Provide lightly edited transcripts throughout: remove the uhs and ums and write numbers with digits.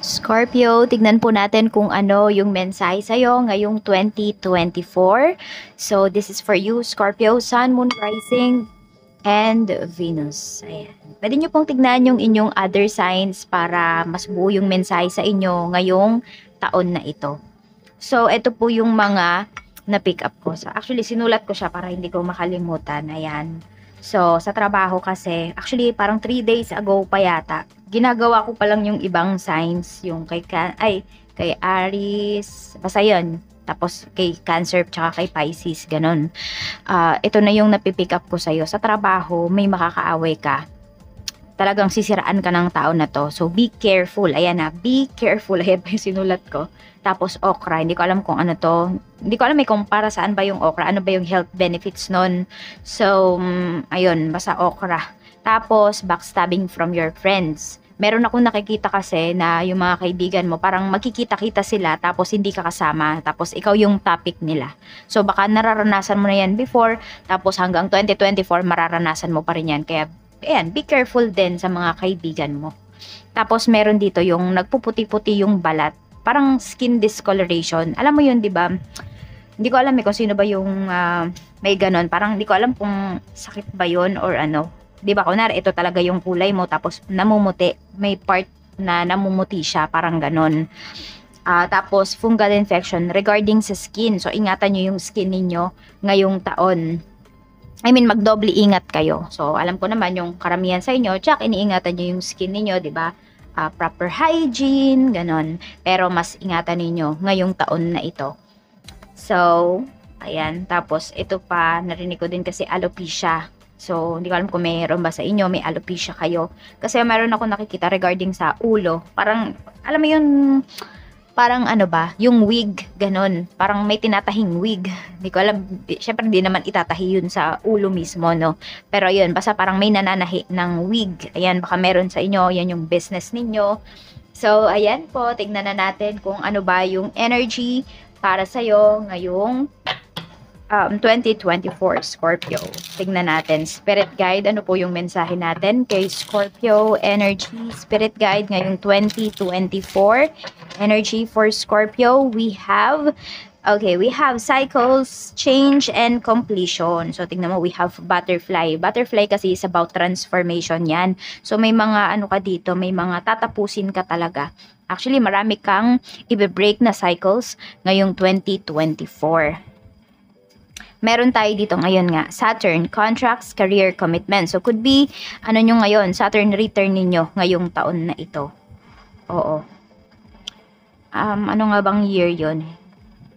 Scorpio, tignan po natin kung ano yung mensahe sa'yo ngayong 2024. So, this is for you, Scorpio, Sun, Moon, Rising, and Venus. Ayan. Pwede nyo pong tignan yung inyong other signs para mas buo yung mensahe sa inyo ngayong taon na ito. So, ito po yung mga na-pick up ko. So, actually, sinulat ko siya para hindi ko makalimutan. Ayan. So, sa trabaho kasi, actually, parang 3 days ago pa yata, ginagawa ko pa lang yung ibang signs, yung kay Aries, basta yun. Tapos, kay Cancer, tsaka kay Pisces, ganun. Ito na yung napipick up ko sa'yo. Sa trabaho, may makakaaway ka. Talagang sisiraan ka ng tao na to. So, be careful. Ayan na, be careful. Ayan pa yung sinulat ko. Tapos, okra. Hindi ko alam kung ano to. Hindi ko alam kung para saan ba yung okra. Ano ba yung health benefits nun. So, ayun, basta okra. Tapos, backstabbing from your friends. Meron akong nakikita kasi na yung mga kaibigan mo, parang magkikita-kita sila tapos hindi ka kasama. Tapos, ikaw yung topic nila. So, baka nararanasan mo na yan before. Tapos, hanggang 2024, mararanasan mo pa rin yan. Kaya, ayan, be careful din sa mga kaibigan mo. Tapos meron dito yung nagpuputi-puti yung balat. Parang skin discoloration. Alam mo yun, di ba? Hindi ko alam kung sino ba yung may ganon. Parang hindi ko alam kung sakit ba yun or ano. Di ba, kunwari, ito talaga yung kulay mo tapos namumuti. May part na namumuti siya, parang ganon. Tapos fungal infection regarding sa skin. So, ingatan nyo yung skin ninyo ngayong taon. Magdoble ingat kayo. So, alam ko naman yung karamihan sa inyo, tsak, iniingatan nyo yung skin ninyo, di ba? Proper hygiene, ganon. Pero mas ingatan ninyo ngayong taon na ito. So, ayan. Tapos, ito pa, narinig ko din kasi alopecia. So, hindi ko alam kung mayroon ba sa inyo, may alopecia kayo. Kasi mayroon ako nakikita regarding sa ulo. Parang, alam mo yun, parang ano ba, yung wig, ganon. Parang may tinatahing wig. Hindi ko alam, syempre hindi naman itatahi yun sa ulo mismo, no? Pero yun, basta parang may nananahi ng wig. Ayan, baka meron sa inyo, yan yung business ninyo. So, ayan po, tignan na natin kung ano ba yung energy para sa'yo ngayong 2024, Scorpio. Tignan natin. Spirit Guide, ano po yung mensahe natin kay Scorpio energy? Spirit Guide ngayong 2024. Energy for Scorpio, we have cycles, change, and completion. So, tignan mo, we have butterfly. Butterfly kasi is about transformation yan. So, may mga ano ka dito, may mga tatapusin ka talaga. Actually, marami kang i-break na cycles ngayong 2024. Meron tayo dito ngayon nga, Saturn, contracts, career, commitment. So, could be, ano nyo ngayon, Saturn return ninyo ngayong taon na ito. Oo. Ano nga bang year yon?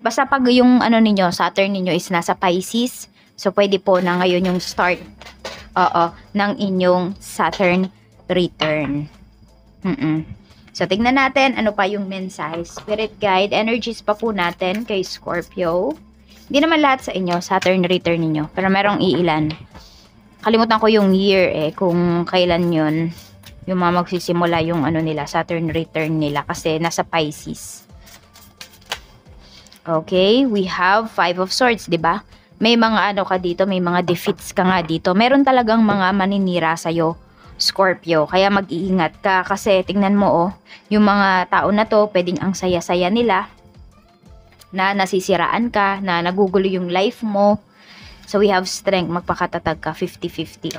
Basta pag yung ano ninyo, Saturn ninyo is nasa Pisces, so pwede po na ngayon yung start ng inyong Saturn return. So, tignan natin ano pa yung mensahe. Spirit guide, energies pa po natin kay Scorpio. Hindi naman lahat sa inyo, Saturn return ninyo. Pero merong iilan. Kalimutan ko yung year kung kailan yun. Yung mga magsisimula yung ano nila, Saturn return nila. Kasi nasa Pisces. Okay, we have 5 of Swords, di ba? May mga ano ka dito, may mga defeats ka nga dito. Meron talagang mga maninira sa'yo, Scorpio. Kaya mag-iingat ka kasi tingnan mo yung mga tao na to, pwedeng ang saya-saya nila. Na nasisiraan ka, na nagugulo yung life mo. So, we have strength. Magpakatatag ka, 50-50,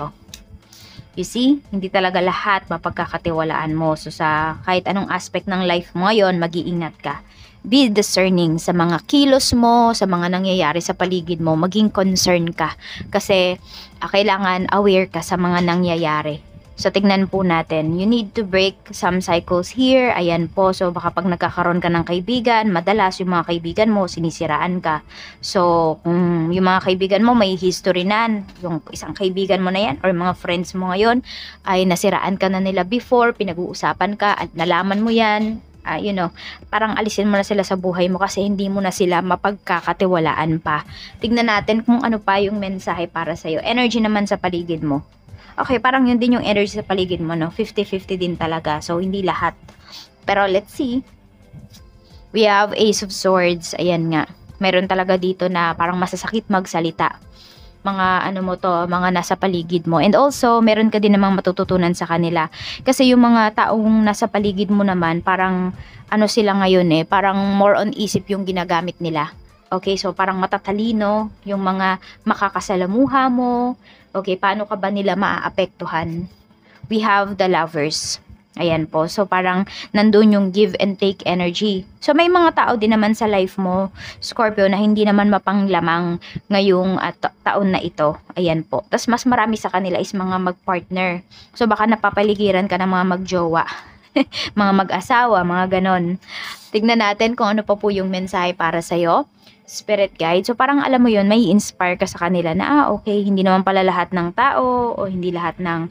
You see, hindi talaga lahat mapagkakatiwalaan mo. So, sa kahit anong aspect ng life mo ngayon, mag-iingat ka. Be discerning sa mga kilos mo, sa mga nangyayari sa paligid mo. Maging concerned ka. Kasi, kailangan aware ka sa mga nangyayari. So, tignan po natin. You need to break some cycles here. Ayan po. So, baka pag nagkakaroon ka ng kaibigan, madalas yung mga kaibigan mo, sinisiraan ka. So, kung yung mga kaibigan mo may history na, yung isang kaibigan mo na yan, or mga friends mo ngayon, ay nasiraan ka na nila before, pinag-uusapan ka, at nalaman mo yan, parang alisin mo na sila sa buhay mo kasi hindi mo na sila mapagkakatiwalaan pa. Tignan natin kung ano pa yung mensahe para sa'yo. Energy naman sa paligid mo. Okay, parang yun din yung energy sa paligid mo, no? 50-50 din talaga. So, hindi lahat. Pero, let's see. We have Ace of Swords. Ayan nga. Meron talaga dito na parang masasakit magsalita. mga ano mo to, mga nasa paligid mo. And also, meron ka din namang matututunan sa kanila. Kasi yung mga taong nasa paligid mo naman, parang ano sila ngayon parang more on isip yung ginagamit nila. Okay, so parang matatalino yung mga makakasalamuha mo. Okay, paano ka ba nila maaapektuhan? We have the lovers. Ayan po. So, parang nandun yung give and take energy. So, may mga tao din naman sa life mo, Scorpio, na hindi naman mapanglamang ngayong taon na ito. Ayan po. Tapos, mas marami sa kanila is mga mag-partner. So, baka napapaligiran ka ng mga magjowa. Mga mag-asawa, mga ganon. Tignan natin kung ano pa po yung mensahe para sa'yo. Spirit guide. So parang alam mo yun, may inspire ka sa kanila na okay, hindi naman pala lahat ng tao o hindi lahat ng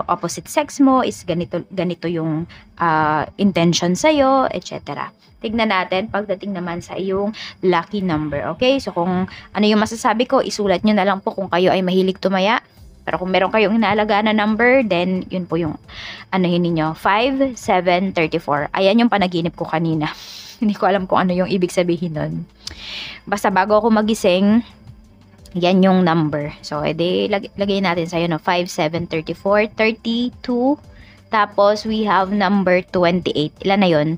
opposite sex mo is ganito yung intention sa'yo, etc. Tignan natin pagdating naman sa iyong lucky number. Okay? So kung ano yung masasabi ko, isulat nyo na lang po kung kayo ay mahilig tumaya. Pero kung meron kayong inaalagaan na number, then yun po yung anuhin ninyo. 5, 7, 34. Ayan yung panaginip ko kanina. Hindi ko alam kung ano yung ibig sabihin nun. Basta bago ako magising, yan yung number. So, edi lagay natin sa'yo, 5, 7, 34, 32. Tapos, we have number 28. Ilan na yun?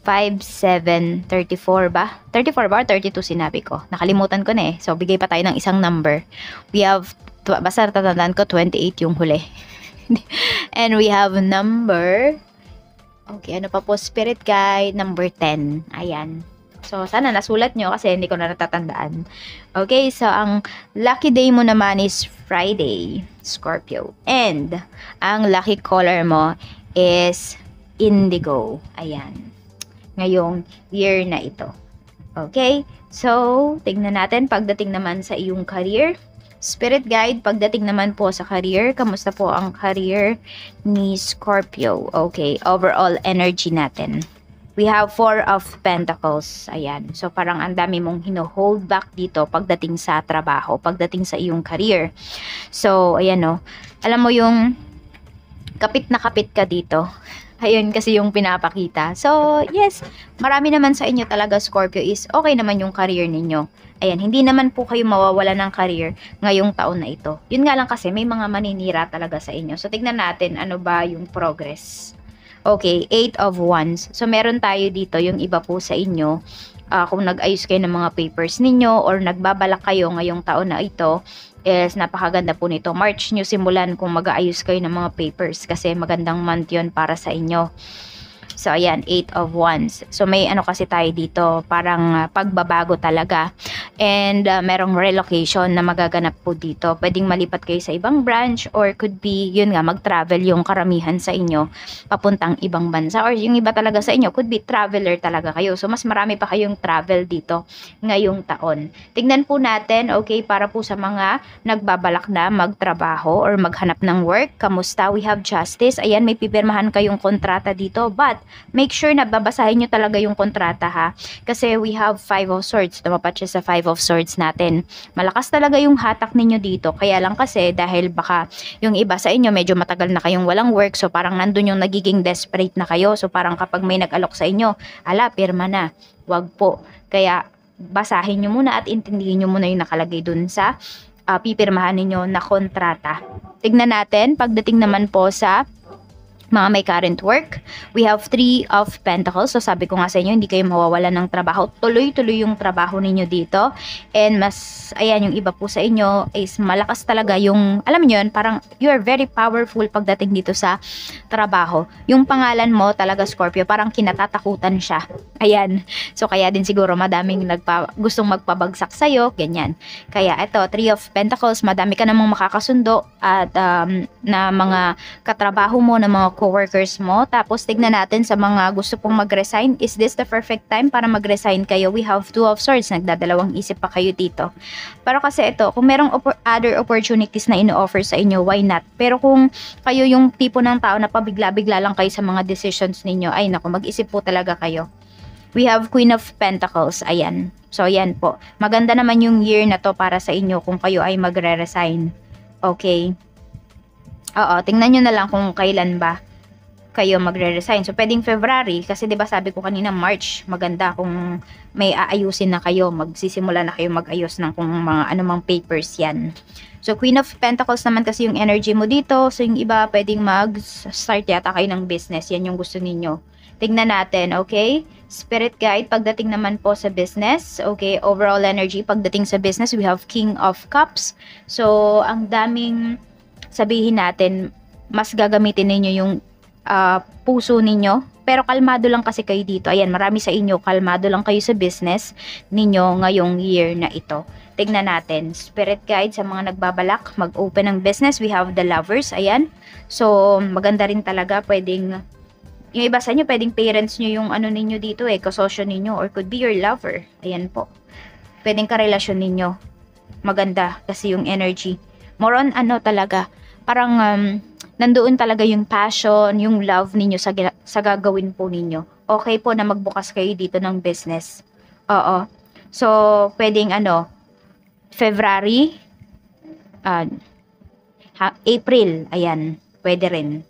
5, 7, 34 ba? 34 ba or 32 sinabi ko? Nakalimutan ko na So, bigay pa tayo ng isang number. We have, basta tatandaan ko, 28 yung huli. And we have number... Okay, ano pa po? Spirit guide, number 10. Ayan. So, sana nasulat nyo kasi hindi ko na natatandaan. Okay, so ang lucky day mo naman is Friday, Scorpio. And, ang lucky color mo is indigo. Ayan. Ngayong year na ito. Okay, so, tignan natin pagdating naman sa iyong career. Spirit guide, pagdating naman po sa career, kamusta po ang career ni Scorpio? Okay, overall energy natin. We have 4 of Pentacles. Ayan. So, parang ang dami mong hino-hold back dito pagdating sa trabaho, pagdating sa iyong career. So, ayan alam mo yung kapit na kapit ka dito. Ayun kasi yung pinapakita. So, yes, marami naman sa inyo talaga, Scorpio, is okay naman yung career ninyo. Ayan, hindi naman po kayo mawawala ng career ngayong taon na ito. Yun nga lang kasi may mga maninira talaga sa inyo. So, tignan natin ano ba yung progress. Okay, 8 of Wands. So, meron tayo dito, yung iba po sa inyo, kung nag-ayos kayo ng mga papers ninyo or nagbabalak kayo ngayong taon na ito, is napakaganda po nito. March nyo simulan kung mag-aayos kayo ng mga papers kasi magandang month yun para sa inyo. So, ayan, 8 of Wands. So, may ano kasi tayo dito, parang pagbabago talaga. And merong relocation na magaganap po dito. Pwedeng malipat kayo sa ibang branch or could be, yun nga, mag-travel yung karamihan sa inyo papuntang ibang bansa. Or yung iba talaga sa inyo, could be traveler talaga kayo. So, mas marami pa kayong travel dito ngayong taon. Tignan po natin, okay, para po sa mga nagbabalak na magtrabaho or maghanap ng work. Kamusta? We have justice. Ayan, may pipirmahan kayong kontrata dito. But, make sure na babasahin nyo talaga yung kontrata ha. Kasi we have 5 of Swords. Tumapat siya sa 5 of Swords natin. Malakas talaga yung hatak ninyo dito. Kaya lang kasi dahil baka yung iba sa inyo medyo matagal na kayong walang work. So parang nandun yung nagiging desperate na kayo. So parang kapag may nag-alok sa inyo, ala, pirma na. Wag po. Kaya basahin nyo muna at intindihin nyo muna yung nakalagay dun sa pipirmahan ninyo na kontrata. Tignan natin pagdating naman po sa mga may current work. We have 3 of Pentacles. So sabi ko nga sa inyo, hindi kayo mawawala ng trabaho. Tuloy-tuloy yung trabaho ninyo dito. And mas, ayan, yung iba po sa inyo is malakas talaga yung, alam niyo yun, parang you are very powerful pagdating dito sa trabaho. Yung pangalan mo talaga, Scorpio, parang kinatatakutan siya. Ayan. So kaya din siguro madaming gustong magpabagsak sa'yo, ganyan. Kaya ito, 3 of Pentacles, madami ka namang makakasundo at na mga katrabaho mo, na mga co-workers mo. Tapos tignan natin sa mga gusto pong mag-resign. Is this the perfect time para mag-resign kayo? We have 2 of Swords. Nagdadalawang isip pa kayo dito. Pero kasi ito, kung merong other opportunities na ino-offer sa inyo, why not? Pero kung kayo yung tipo ng tao na pabigla-bigla lang kayo sa mga decisions ninyo, ay naku, mag-isip po talaga kayo. We have Queen of Pentacles. Ayan. So, ayan po. Maganda naman yung year na to para sa inyo kung kayo ay magre-resign. Okay. Oo, tingnan nyo na lang kung kailan ba. kayo magre-resign. So, pwedeng February, kasi 'di ba sabi ko kanina March, maganda kung may aayusin na kayo, magsisimula na kayo mag-ayos ng kung mga anumang papers 'yan. So, Queen of Pentacles naman kasi yung energy mo dito. So, yung iba pwedeng mag-start yata kayo ng business. Yan yung gusto ninyo. Tignan natin, okay? Spirit guide, pagdating naman po sa business, okay? Overall energy, pagdating sa business, we have King of Cups. So, ang daming sabihin natin, mas gagamitin ninyo yung puso ninyo. Pero kalmado lang kasi kayo dito. Ayan, marami sa inyo, kalmado lang kayo sa business ninyo ngayong year na ito. Tignan natin. Spirit guide sa mga nagbabalak, mag-open ng business. We have the Lovers. Ayan. So, maganda rin talaga. Pwedeng, yung iba sa inyo, pwedeng parents nyo yung ano ninyo dito kasosyo ninyo. Or could be your lover. Ayan po. Pwedeng karelasyon ninyo. Maganda kasi yung energy. More on ano talaga. Parang, nandoon talaga yung passion, yung love ninyo sa gagawin po ninyo. Okay po na magbukas kayo dito ng business. Oo. So, pwedeng February, April, ayan, pwede rin.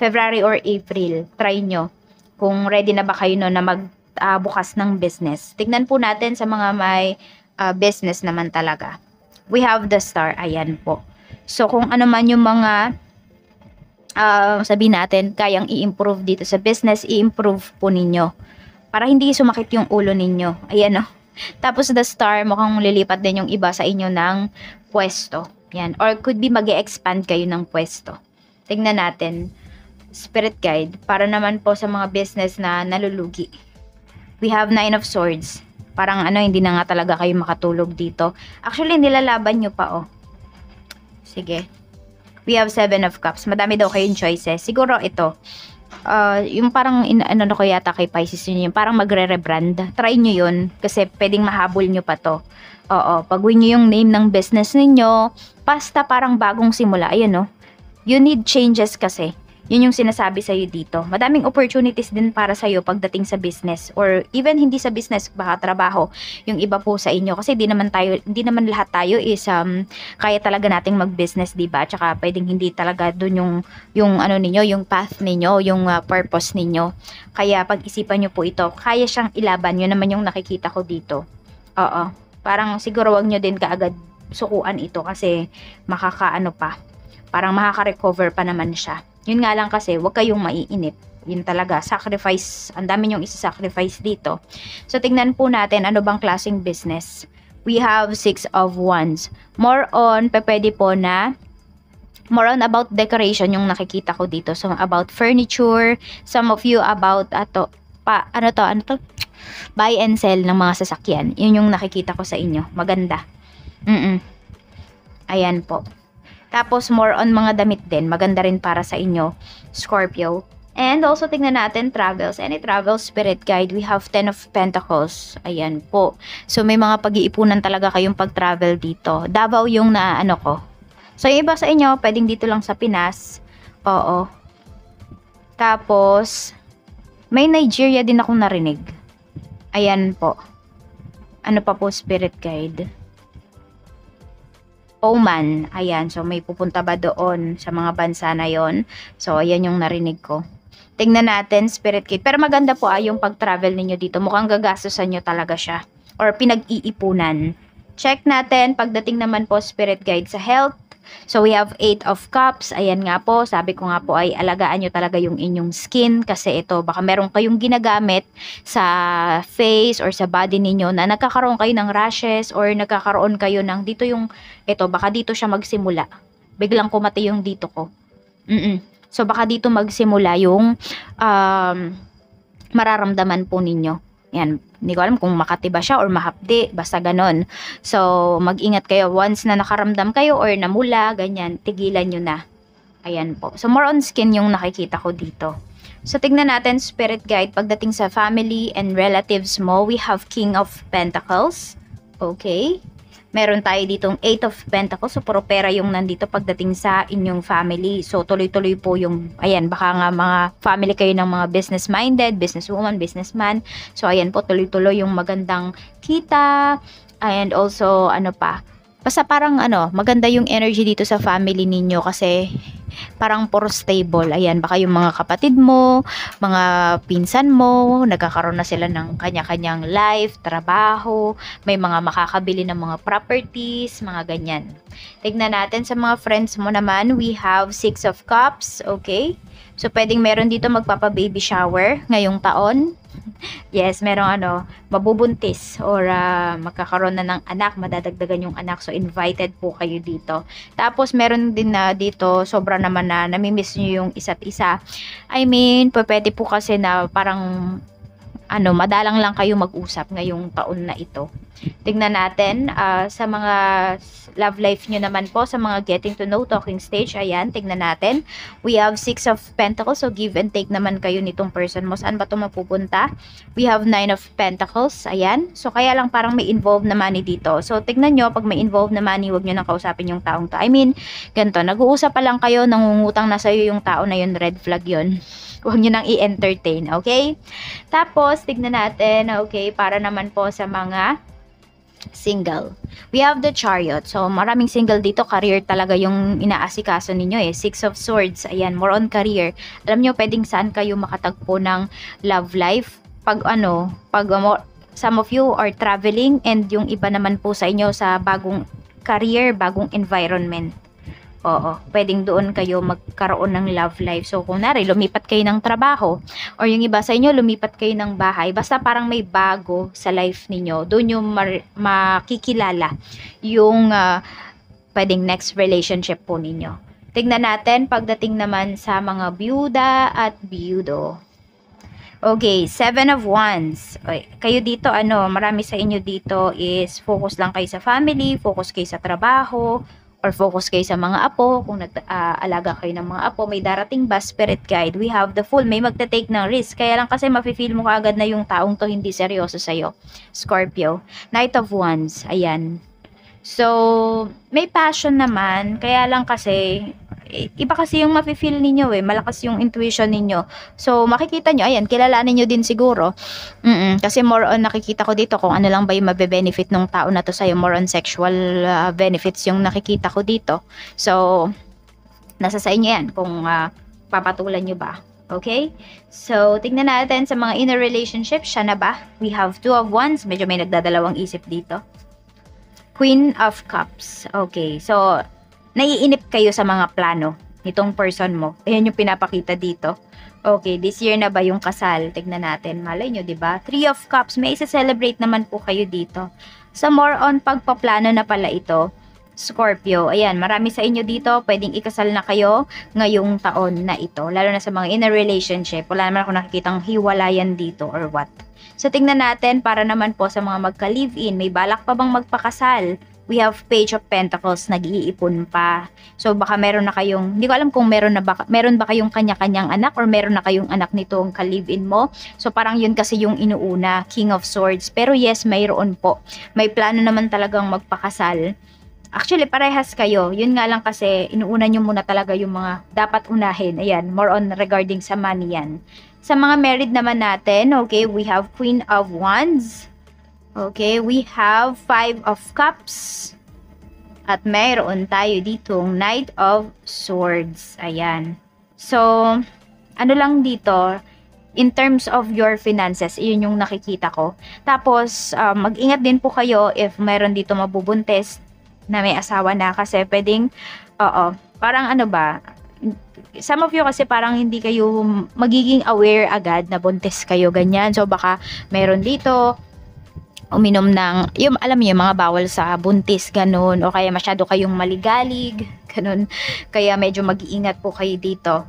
February or April, try nyo. Kung ready na ba kayo na magbukas ng business. Tignan po natin sa mga may business naman talaga. We have the Star, ayan po. So, kung ano man yung mga sabihin natin, kayang i-improve dito sa business, i-improve po ninyo. Para hindi sumakit yung ulo ninyo. Ayan o. Tapos the Star, mukhang lilipat din yung iba sa inyo ng pwesto. Yan. Or could be mag-expand kayo ng pwesto. Tingnan natin. Spirit guide. Para naman po sa mga business na nalulugi. We have 9 of Swords. Parang hindi na nga talaga kayo makatulog dito. Actually, nilalaban nyo pa oh. Sige. We have 7 of Cups. Madami daw kayong choices. Siguro ito. Yung parang, ko yata kay Pisces yun, yung parang magre-rebrand. Try nyo yun. Kasi pwedeng mahabol nyo pa to. Oo. Pag-win nyo yung name ng business ninyo, basta parang bagong simula. Ayan no. You need changes kasi. Yun yung sinasabi sa'yo dito. Madaming opportunities din para sa'yo pagdating sa business. Or even hindi sa business, baka trabaho. Yung iba po sa inyo. Kasi hindi naman lahat tayo is kaya talaga nating mag-business, diba? Tsaka pwedeng hindi talaga dun yung ninyo, yung path ninyo, yung purpose ninyo. Kaya pag-isipan nyo po ito. Kaya siyang ilaban. Yun naman yung nakikita ko dito. Oo. Parang siguro wag nyo din kaagad sukuan ito kasi pa. Parang makaka-recover pa naman siya. Yun nga lang kasi, huwag kayong maiinip. Yun talaga, sacrifice. Ang dami nyong isa-sacrifice dito. So, tingnan po natin, ano bang klaseng business. We have 6 of Wands. More on about decoration yung nakikita ko dito. So, about furniture. Some of you about, buy and sell ng mga sasakyan. Yun yung nakikita ko sa inyo. Maganda. Ayan po. Tapos, more on mga damit din. Maganda rin para sa inyo, Scorpio. And also, tignan natin, travels. Any travel spirit guide, we have 10 of Pentacles. Ayan po. So, may mga pag-iipunan talaga kayong pag-travel dito. Davao yung ko. So, yung iba sa inyo, pwedeng dito lang sa Pinas. Oo. Tapos, may Nigeria din akong narinig. Ayan po. Ano pa po, spirit guide? Oman. Ayan. So, may pupunta ba doon sa mga bansa na yon? So, ayan yung narinig ko. Tingnan natin, spirit guide. Pero maganda po yung pag-travel ninyo dito. Mukhang gagastusan nyo talaga siya. Or pinag-iipunan. Check natin. Pagdating naman po, spirit guide sa health. So, we have 8 of Cups. Ayan nga po. Sabi ko nga po ay alagaan nyo talaga yung inyong skin. Kasi ito, baka meron kayong ginagamit sa face or sa body ninyo na nagkakaroon kayo ng rashes or nagkakaroon kayo ng dito yung, ito, baka dito siya magsimula. Biglang kumati yung dito ko. So, baka dito magsimula yung mararamdaman po ninyo. Yan, hindi ko alam kung makati ba siya or mahapdi, basta ganon. So, mag-ingat kayo once na nakaramdam kayo or namula, ganyan, tigilan nyo na. Ayan po. So, more on skin yung nakikita ko dito. So, tignan natin, spirit guide, pagdating sa family and relatives mo, we have King of Pentacles. Okay. Meron tayo ditong 8 of Pentacles. So, puro pera yung nandito pagdating sa inyong family. So, tuloy-tuloy po yung, ayan, baka nga mga family kayo ng mga business-minded, businesswoman, businessman. So, ayan po, tuloy-tuloy yung magandang kita. And also, Basta parang ano, maganda yung energy dito sa family ninyo kasi parang puro stable. Ayan, baka yung mga kapatid mo, mga pinsan mo, nagkakaroon na sila ng kanya-kanyang life, trabaho, may mga makakabili ng mga properties, mga ganyan. Tignan natin sa mga friends mo naman, we have 6 of Cups, okay? So, pwedeng meron dito magpapa-baby shower ngayong taon. Yes, merong ano, mabubuntis or magkakaroon na ng anak, madadagdagan yung anak. So, invited po kayo dito. Tapos, meron din na dito, sobra naman na namimiss nyo yung isa't isa. I mean, pwede po kasi na parang ano, madalang lang kayo mag-usap ngayong taon na ito. Tignan natin sa mga love life nyo naman po, sa mga getting to know talking stage. Ayan, tignan natin. We have 6 of Pentacles, so give and take naman kayo nitong person mo. Saan ba ito mapupunta? We have 9 of Pentacles. Ayan, so kaya lang parang may involved na money dito. So tignan nyo, pag may involved na money, huwag nyo nang kausapin yung taong to. I mean, ganito, nag-uusap pa lang kayo, nangungutang na sa'yo yung tao na yun, red flag yun. Huwag nyo nang i-entertain, okay? Tapos, tignan natin, okay, para naman po sa mga single. We have the Chariot. So, maraming single dito. Career talaga yung inaasikaso ninyo eh. 6 of Swords. Ayan, more on career. Alam nyo, pwedeng saan kayo makatagpo ng love life. Pag some of you are traveling and yung iba naman po sa inyo sa bagong career, bagong environment. Oo, pwedeng doon kayo magkaroon ng love life. So, kung nari, lumipat kayo ng trabaho or yung iba sa inyo, lumipat kayo ng bahay. Basta parang may bago sa life ninyo. Doon yung makikilala yung pwedeng next relationship po ninyo. Tignan natin pagdating naman sa mga byuda at byudo. Okay, 7 of Wands. Okay, kayo dito, marami sa inyo dito is focus lang kayo sa family, focus kayo sa trabaho, or focus kayo sa mga apo, kung nag-alaga kayo ng mga apo, may darating ba spirit guide? We have the Fool, may magta-take ng risk. Kaya lang kasi mafe-feel mo kaagad na yung taong to hindi seryoso sa'yo. Scorpio. Knight of Wands, ayan. So, may passion naman, kaya lang kasi, iba kasi yung mafe-feel ninyo malakas yung intuition ninyo. So, makikita nyo, ayan, kilalanin nyo din siguro. Kasi more on nakikita ko dito kung ano lang ba yung mabe-benefit ng tao na to sa'yo. More on sexual benefits yung nakikita ko dito. So, nasa sa inyo yan kung papatulan nyo ba. Okay? So, tignan natin sa mga inner relationship, siya na ba? We have 2 of Wands. Medyo may nagdadalawang isip dito. Queen of Cups. Okay, so naiinip kayo sa mga plano nitong person mo. Ayan yung pinapakita dito. Okay, this year na ba yung kasal? Tignan natin. Malay nyo, diba? 3 of Cups. May isa-celebrate naman po kayo dito. So, more on pagpaplano na pala ito. Scorpio. Ayan, marami sa inyo dito. Pwedeng ikasal na kayo ngayong taon na ito. Lalo na sa mga inner relationship. Wala naman ako nakikitang hiwalayan dito or what. So, tingnan natin para naman po sa mga magka-live-in. May balak pa bang magpakasal? We have Page of Pentacles, nag-iipon pa. So, baka meron na kayong, hindi ko alam kung meron ba kayong kanya-kanyang anak or meron na kayong anak nitong ka-live-in mo. So, parang yun kasi yung inuuna, King of Swords. Pero yes, mayroon po. May plano naman talagang magpakasal. Actually, parehas kayo. Yun nga lang kasi, inuuna nyo muna talaga yung mga dapat unahin. Ayan, more on regarding sa money yan. Sa mga married naman natin, okay, we have Queen of Wands. Okay, we have 5 of Cups. At mayroon tayo ditong Knight of Swords. Ayan. So, ano lang dito, in terms of your finances, iyon yung nakikita ko. Tapos, mag-ingat din po kayo if mayroon dito mabubuntis na may asawa na kasi pwedeng, parang ano ba, some of you kasi parang hindi kayo magiging aware agad na buntis kayo, ganyan. So, baka meron dito, uminom ng, yung alam niyo, mga bawal sa buntis, ganun. O kaya masyado kayong maligalig, ganun. Kaya medyo mag-iingat po kayo dito.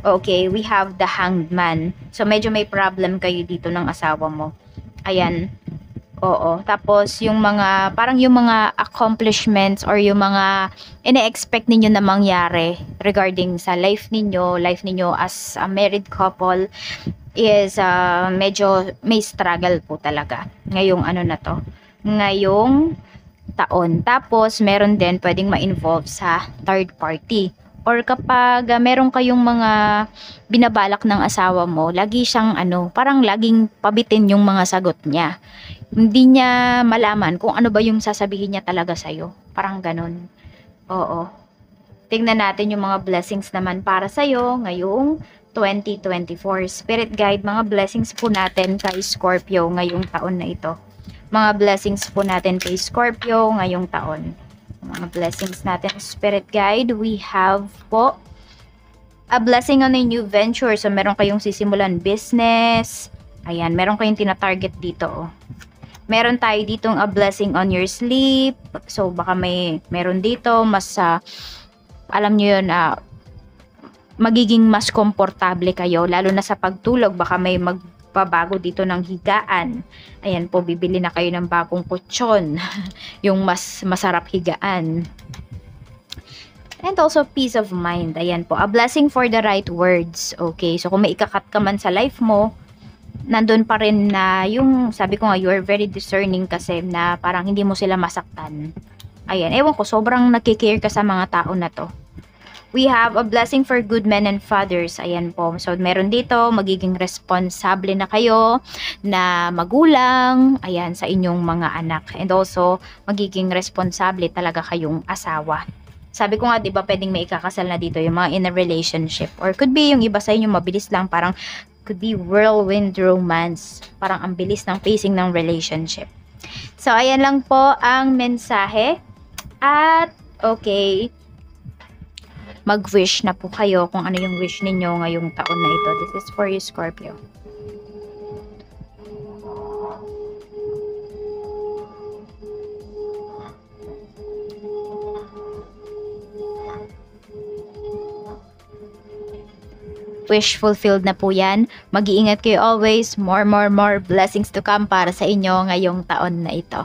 Okay, we have the Hanged Man. So, medyo may problem kayo dito ng asawa mo. Ayan. Oo. Tapos, yung mga, parang yung mga accomplishments or yung mga ine-expect ninyo na mangyari regarding sa life ninyo as a married couple is medyo may struggle po talaga. Ngayong ano na to. Ngayong taon. Tapos, meron din pwedeng ma-involve sa third party. or kapag meron kayong mga binabalak ng asawa mo, lagi siyang parang laging pabitin yung mga sagot niya. Hindi niya malaman kung ano ba yung sasabihin niya talaga sa'yo. Parang ganun. Oo. Tingnan natin yung mga blessings naman para sa'yo ngayong 2024. Spirit guide, mga blessings po natin kay Scorpio ngayong taon na ito. Mga blessings po natin kay Scorpio ngayong taon. Mga blessings natin, Spirit guide, we have po a blessing on a new venture. So, meron kayong sisimulan business. Ayan, meron kayong tina-target dito. Oh. Meron tayo ditong a blessing on your sleep. So, baka meron dito, mas, alam nyo yun, magiging mas komportable kayo. Lalo na sa pagtulog, baka may magbabago dito ng higaan. Ayan po, bibili na kayo ng bagong kutsyon. Yung mas masarap higaan. And also, peace of mind. Ayan po, a blessing for the right words. Okay, so kung may ikakat ka man sa life mo, nandun pa rin na yung, sabi ko nga, you are very discerning kasi na parang hindi mo sila masaktan. Ayan, ewan ko, sobrang nakikare ka sa mga tao na to. We have a blessing for good men and fathers. Ayan po. So, meron dito, magiging responsable na kayo na magulang, ayan, sa inyong mga anak. And also, magiging responsable talaga kayong asawa. Sabi ko nga, di ba, pwedeng may ikakasal na dito yung mga in a relationship. Or could be yung iba sa inyo, mabilis lang, parang could be whirlwind romance. Parang ang bilis ng pacing ng relationship. So, ayan lang po ang mensahe. At, okay, mag-wish na po kayo kung ano yung wish ninyo ngayong taon na ito. This is for you, Scorpio. Wish fulfilled na po yan. Mag-iingat kayo always. More blessings to come para sa inyo ngayong taon na ito.